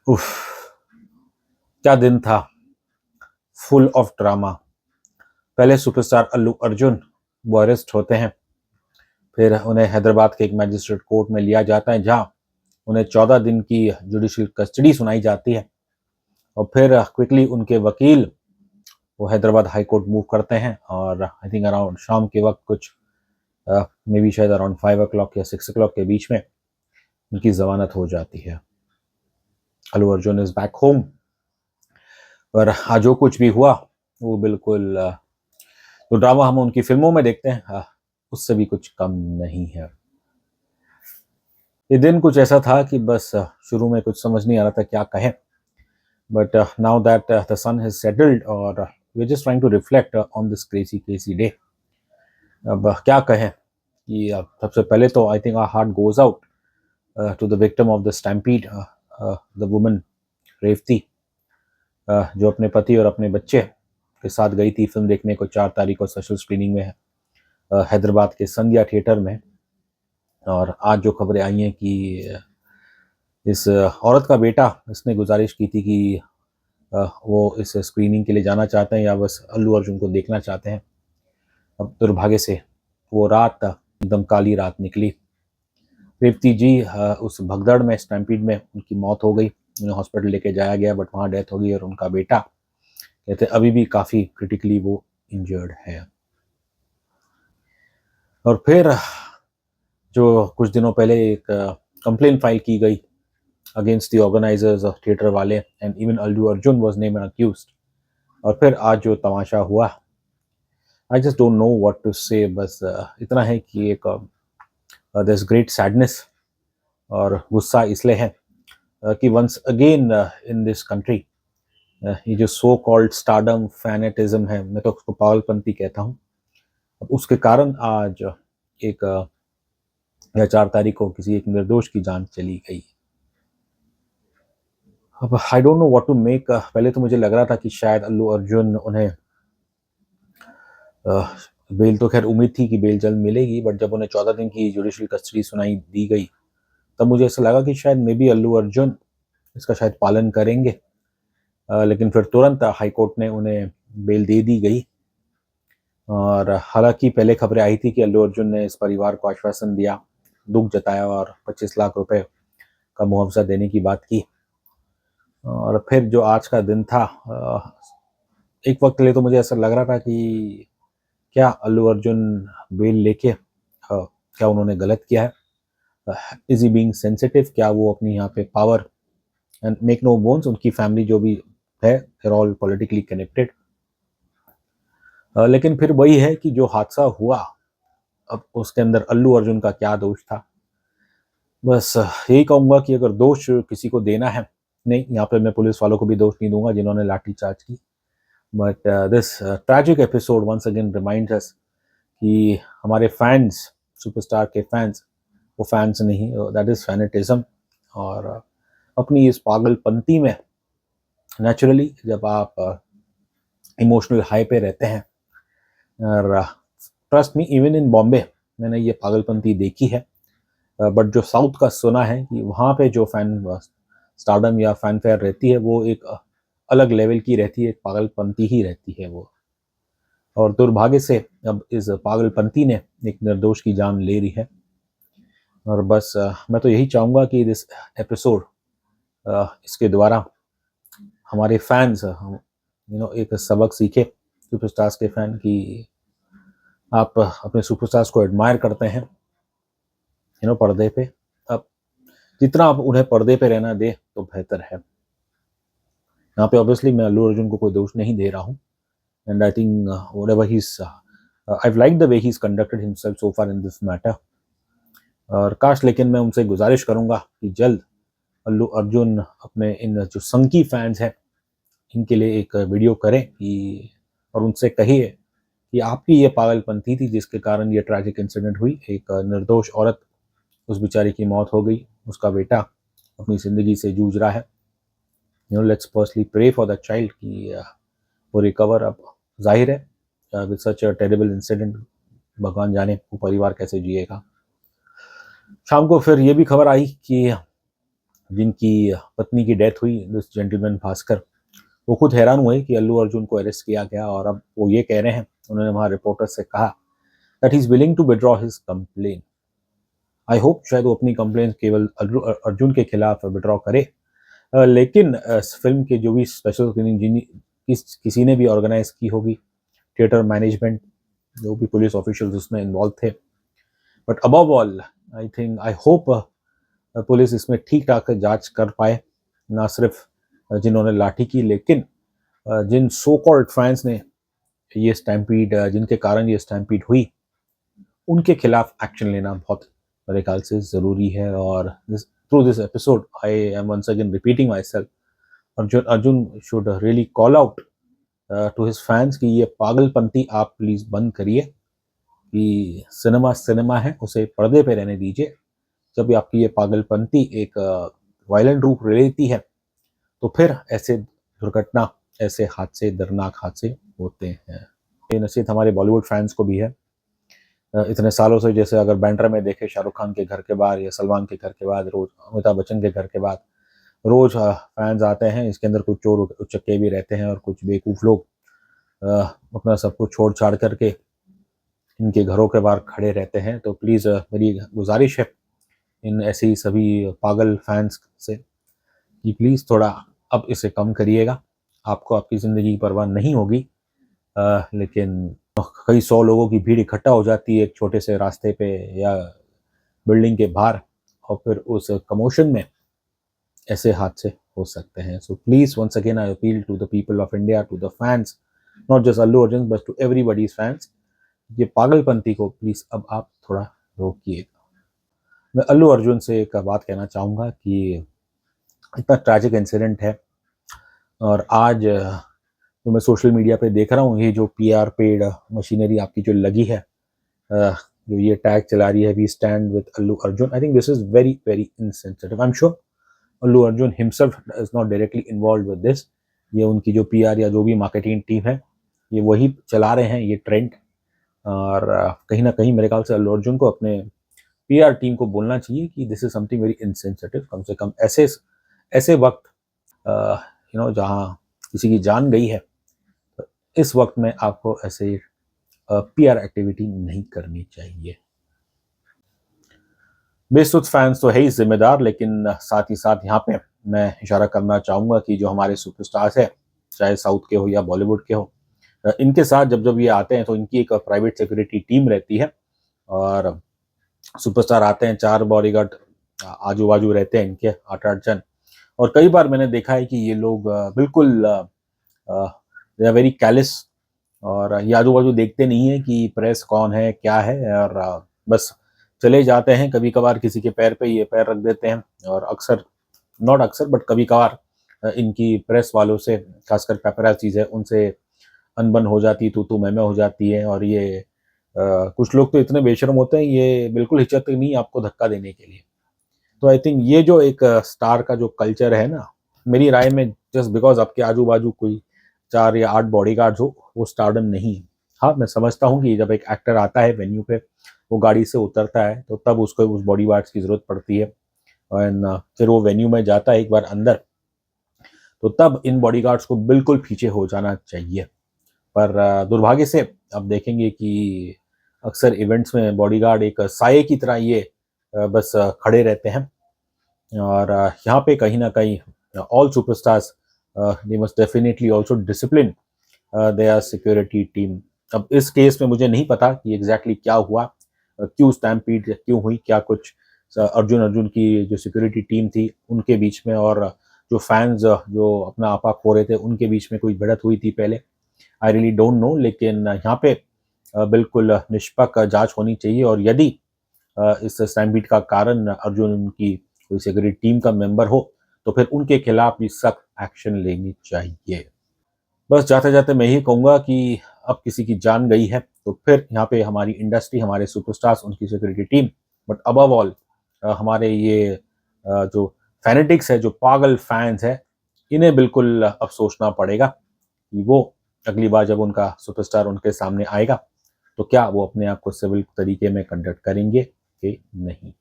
उफ, क्या दिन था, फुल ऑफ ड्रामा। पहले सुपरस्टार अल्लू अर्जुन वो अरेस्ट होते हैं, फिर उन्हें हैदराबाद के एक मैजिस्ट्रेट कोर्ट में लिया जाता है, जहां उन्हें 14 दिन की जुडिशियल कस्टडी सुनाई जाती है। और फिर क्विकली उनके वकील वो हैदराबाद हाई कोर्ट मूव करते हैं, और आई थिंक अराउंड शाम के वक्त कुछ मे बी शायद अराउंड 5 o'clock या 6 o'clock के बीच में उनकी जमानत हो जाती है। Allu Arjun is back home. और आज जो कुछ भी हुआ वो बिल्कुल तो ड्रामा हम उनकी फिल्मों में देखते हैं, उससे भी कुछ कम नहीं है। ये दिन कुछ ऐसा था कि बस शुरू में कुछ समझ नहीं आ रहा था क्या कहें, but now that the sun has settled और we are just trying to reflect on this crazy crazy day. अब क्या कहें कि सबसे पहले तो I think our heart goes out to the victim of the stampede, the woman Revathi, जो अपने पति और अपने बच्चे के साथ गई थी फिल्म देखने को 4 तारीख को स्पेशल स्क्रीनिंग में हैदराबाद के संध्या थिएटर में। और आज जो खबरें आई हैं कि इस औरत का बेटा इसने गुजारिश की थी कि वो इस स्क्रीनिंग के लिए जाना चाहते हैं या बस अल्लू अर्जुन को देखना चाहते हैं। अब दुर्भाग्य से वो रात एकदम काली रात निकली। रेवती जी उस भगदड़ में, स्टैम्पीड में उनकी मौत हो गई। उन्हें हॉस्पिटल लेके जाया गया, बट वहाँ डेथ हो गई। और उनका बेटा कहते अभी भी काफ़ी क्रिटिकली वो इंजर्ड है। और फिर जो कुछ दिनों पहले एक कंप्लेन फाइल की गई against the organisers of theatre वाले, and even Allu Arjun was named and accused. और फिर आज जो तमाशा हुआ, I just don't know what to say. बस इतना है कि एक देयर इज ग्रेट सैडनेस और गुस्सा इसलिए है कि once again in this country ये जो सो कॉल्ड स्टारडम फैनेटिज्म है, मैं तो उसको पागलपंती कहता हूँ, अब उसके कारण आज एक या 4 तारीख को किसी एक निर्दोष की जान चली गई। अब I don't know what to make. पहले तो मुझे लग रहा था कि शायद अल्लू अर्जुन उन्हें बेल, तो खैर उम्मीद थी कि बेल जल्द मिलेगी, बट जब उन्हें 14 दिन की जुडिशियल कस्टडी सुनाई दी गई तब मुझे ऐसा लगा कि शायद मे बी अल्लू अर्जुन इसका शायद पालन करेंगे। लेकिन फिर तुरंत हाई कोर्ट ने उन्हें बेल दे दी गई। और हालांकि पहले खबरें आई थी कि अल्लू अर्जुन ने इस परिवार को आश्वासन दिया, दुख जताया और 25 लाख रुपए का मुआवजा देने की बात की। और फिर जो आज का दिन था, एक वक्त के लिए तो मुझे ऐसा लग रहा था कि क्या अल्लू अर्जुन बेल लेके क्या उन्होंने गलत किया है? Is he being sensitive? क्या वो अपनी यहाँ पे power, and make no bones उनकी फैमिली जो भी है देयर ऑल पॉलिटिकली कनेक्टेड। लेकिन फिर वही है कि जो हादसा हुआ, अब उसके अंदर अल्लू अर्जुन का क्या दोष था? बस यही कहूँगा कि अगर दोष किसी को देना है, नहीं, यहाँ पे मैं पुलिस वालों को भी दोष नहीं दूंगा जिन्होंने लाठीचार्ज की, but this tragic episode once again reminds us कि हमारे फैंस, सुपरस्टार के फैंस, वो फैंस नहीं, दैट इज फैनेटिज्म। और अपनी इस पागलपंती में नेचुरली जब आप इमोशनल हाई पे रहते हैं, और trust me, even in Bombay मैंने ये पागलपंती देखी है, बट जो साउथ का सुना है कि वहाँ पे जो फैन स्टारडम या फैन फेयर रहती है वो एक अलग लेवल की रहती है, एक पागलपंती ही रहती है वो। और दुर्भाग्य से अब इस पागलपंती ने एक निर्दोष की जान ले ली है। और बस मैं तो यही चाहूँगा कि दिस एपिसोड, इसके द्वारा हमारे फैंस एक सबक सीखे, सुपरस्टार्स के फैन, कि आप अपने सुपरस्टार्स को एडमायर करते हैं पर्दे पे, अब जितना आप उन्हें पर्दे पे रहना दे तो बेहतर है। यहाँ पे ऑब्वियसली मैं अल्लू अर्जुन को कोई दोष नहीं दे रहा हूँ, and I think whatever he is, I like the way he is conducted himself so far in this matter. और काश, लेकिन मैं उनसे गुजारिश करूंगा कि जल्द अल्लू अर्जुन अपने इन जो संकी फैंस हैं इनके लिए एक वीडियो करें कि, और उनसे कहिए कि आपकी ये पागलपंती थी जिसके कारण ये ट्रैजिक इंसिडेंट हुई, एक निर्दोष औरत, उस बेचारी की मौत हो गई, उसका बेटा अपनी ज़िंदगी से जूझ रहा है। Let's personally pray for the child कि वो रिकवर। अब जाहिर है with such a terrible incident, भगवान जाने वो परिवार कैसे जिएगा। शाम को फिर ये भी खबर आई कि जिनकी पत्नी की डेथ हुई, दिस जेंटलमैन भास्कर, वो खुद हैरान हुए कि अल्लू अर्जुन को अरेस्ट किया गया और अब वो ये कह रहे हैं, उन्होंने वहाँ रिपोर्टर से कहा that he is willing to withdraw his complain. I hope शायद वो अपनी कंप्लेन केवल अर्जुन के खिलाफ विड्रॉ करे। लेकिन फिल्म के जो भी स्पेशल स्क्रीनिंग किसी ने भी ऑर्गेनाइज की होगी, थिएटर मैनेजमेंट, जो भी पुलिस ऑफिशियल्स उसमें इन्वॉल्व थे, but above all I think I hope police इसमें ठीक ठाक जांच कर पाए, ना सिर्फ जिन्होंने लाठी की, लेकिन जिन सो कॉल्ड फैंस ने ये स्टैम्पीड, जिनके कारण ये स्टैम्पीड हुई, उनके खिलाफ एक्शन लेना बहुत मेरे ख्याल से ज़रूरी है। और through this episode I am once again repeating myself, Arjun should really call out to his fans कि ये पागलपंती आप प्लीज़ बंद करिए, कि सिनेमा सिनेमा है, उसे पर्दे पे रहने दीजिए। जब आपकी ये पागलपंती एक वायलेंट रूप ले लेती है, तो फिर ऐसे दुर्घटना, ऐसे हादसे, दर्दनाक हादसे होते हैं। ये नसीहत हमारे बॉलीवुड फैंस को भी है। इतने सालों से, जैसे अगर बैंड्रा में देखे, शाहरुख खान के घर के बाहर या सलमान के घर के बाद रोज, अमिताभ बच्चन के घर के बाद रोज फैंस आते हैं। इसके अंदर कुछ चोर उचक्के भी रहते हैं और कुछ बेवकूफ़ लोग अपना सब कुछ छोड़ छाड़ करके इनके घरों के बाहर खड़े रहते हैं। तो प्लीज़ मेरी गुजारिश है इन ऐसे ही सभी पागल फैंस से कि प्लीज़ थोड़ा अब इसे कम करिएगा। आपको आपकी ज़िंदगी की परवाह नहीं होगी, लेकिन कई 100 लोगों की भीड़ इकट्ठा हो जाती है एक छोटे से रास्ते पे या बिल्डिंग के बाहर, और फिर उस कमोशन में ऐसे हादसे हो सकते हैं। So please once again I appeal to the people of India, to the fans, not just Allu Arjun but to everybody's fans, ये पागलपंती को प्लीज़ अब आप थोड़ा रोकिएगा। मैं अल्लू अर्जुन से एक बात कहना चाहूँगा कि इतना ट्रैजिक इंसिडेंट है, और आज जो मैं सोशल मीडिया पे देख रहा हूँ, ये जो PR पेड मशीनरी आपकी जो लगी है, जो ये टैग चला रही है, we stand with Allu Arjun, I think this is very very insensitive. I am sure Allu Arjun himself is not directly involve with this. ये उनकी जो PR या जो भी मार्केटिंग टीम है, ये वही चला रहे हैं ये ट्रेंड। और कहीं ना कहीं मेरे ख्याल से अल्लू अर्जुन को अपने PR टीम को बोलना चाहिए कि this is something very insensitive. कम से कम ऐसे ऐसे वक्त, जहाँ किसी की जान गई है, तो इस वक्त में आपको ऐसे PR एक्टिविटी नहीं करनी चाहिए। बेसुध फैंस तो है ही जिम्मेदार, लेकिन साथ ही साथ यहाँ पे मैं इशारा करना चाहूँगा कि जो हमारे सुपरस्टार्स है, चाहे साउथ के हो या बॉलीवुड के हो, इनके साथ जब जब ये आते हैं तो इनकी एक प्राइवेट सिक्योरिटी टीम रहती है, और सुपरस्टार आते हैं, 4 बॉडीगार्ड आजू बाजू रहते हैं इनके, 8-8 जन। और कई बार मैंने देखा है कि ये लोग बिल्कुल दे आर वेरी कैलिस, और ये आजू बाजू देखते नहीं है कि प्रेस कौन है क्या है, और बस चले जाते हैं। कभी कभार किसी के पैर पे ये पैर रख देते हैं, और अक्सर, नॉट अक्सर बट कभी कभार इनकी प्रेस वालों से, खासकर पेपराजीज है, उनसे अनबन हो जाती, तू मैं हो जाती है। और ये कुछ लोग तो इतने बेशर्म होते हैं, ये बिल्कुल हिचकते नहीं आपको धक्का देने के लिए। तो आई थिंक ये जो एक स्टार का जो कल्चर है ना, मेरी राय में जस्ट बिकॉज आपके आजू बाजू कोई 4 या 8 बॉडीगार्ड्स हो, वो स्टारडम नहीं है। हाँ, मैं समझता हूँ कि जब एक एक्टर आता है वेन्यू पे, वो गाड़ी से उतरता है, तो तब उसको उस बॉडीगार्ड्स की ज़रूरत पड़ती है, और फिर वो वेन्यू में जाता है एक बार अंदर, तो तब इन बॉडीगार्ड्स को बिल्कुल पीछे हो जाना चाहिए। पर दुर्भाग्य से अब देखेंगे कि अक्सर इवेंट्स में बॉडीगार्ड एक साये की तरह ये बस खड़े रहते हैं। और यहाँ पे कहीं ना कहीं all superstars they must definitely also discipline their security team. अब इस केस में मुझे नहीं पता कि एग्जैक्टली क्या हुआ, क्यों स्टैम्पीड क्यों हुई, क्या कुछ अर्जुन की जो सिक्योरिटी टीम थी उनके बीच में और जो फैंस जो अपना आपा खो रहे थे उनके बीच में कोई भिड़त हुई थी पहले, आई रियली डोंट नो। लेकिन यहाँ पे बिल्कुल निष्पक्ष जांच होनी चाहिए, और यदि इस स्टैम्पीड का कारण अर्जुन की कोई सिक्योरिटी टीम का मेंबर हो, तो फिर उनके खिलाफ भी सख्त एक्शन लेनी चाहिए। बस जाते जाते मैं यही कहूँगा कि अब किसी की जान गई है, तो फिर यहाँ पे हमारी इंडस्ट्री, हमारे सुपरस्टार्स, उनकी security team, but above all हमारे ये जो फैनेटिक्स है, जो पागल फैंस है, इन्हें बिल्कुल अब सोचना पड़ेगा कि वो अगली बार जब उनका सुपरस्टार उनके सामने आएगा, तो क्या वो अपने आप को सिविल तरीके में कंडक्ट करेंगे कि नहीं।